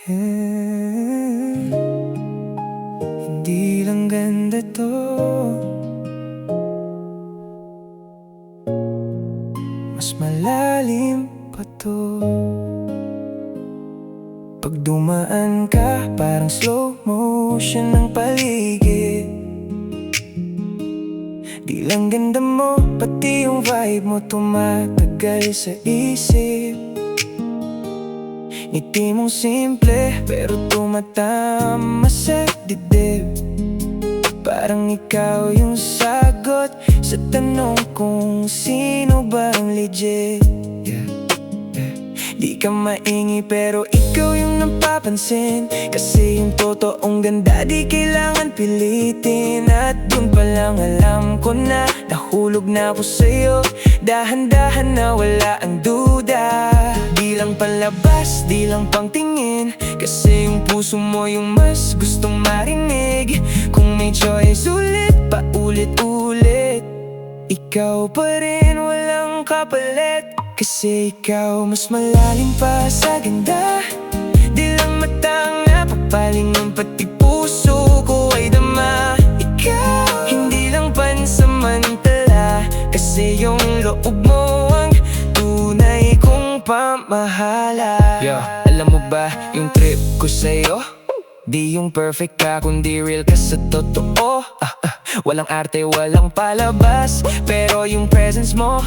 Hindi lang ganda to, mas malalim pa to. Pag dumaan ka, parang slow motion ng paligid. Di lang ganda mo, pati yung vibe mo tumatagal sa isip. Ngiti mong simple, pero tumatama sa dibdib. Parang ikaw yung sagot sa tanong kung sino ba ang legit. Di ka maingi pero ikaw yung napapansin, kasi yung totoong ganda di kailangan pilitin. At dun pa lang alam ko na nahulog na ako sa'yo. Dahan-dahan na wala ang duda. Di lang palabas, di lang pangtingin, kasi yung puso mo yung mas gustong marinig. Kung may choice ulit, paulit-ulit, ikaw pa rin walang kapalit. Kasi ikaw mas malalim pa sa ganda. Di lang matang napapalingon, pati puso ko ay dama. Ikaw, hindi lang pansamantala, kasi yung loob mo ang tunay kong pamahala. Alam mo ba yung trip ko sa'yo? Di yung perfect ka, kundi real ka sa totoo. Walang arte, walang palabas, pero yung presence mo,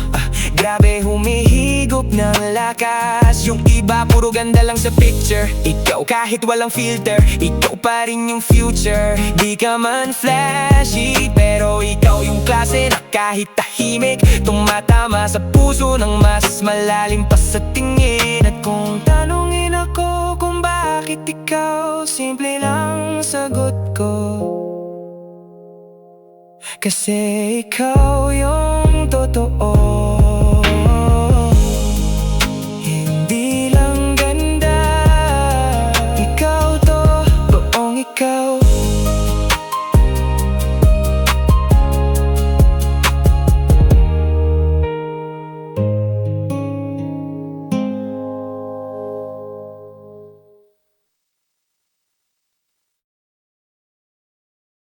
grabe humihigop ng lakas. Yung iba puro ganda lang sa picture, ikaw kahit walang filter, ikaw pa rin yung future. Di ka man flashy, pero ikaw yung klase na kahit tahimik tumatama sa puso ng mas malalim pa sa tingin. At kung tanungin ako kung bakit ikaw, simple lang sagot ko, kasi ikaw yung totoo.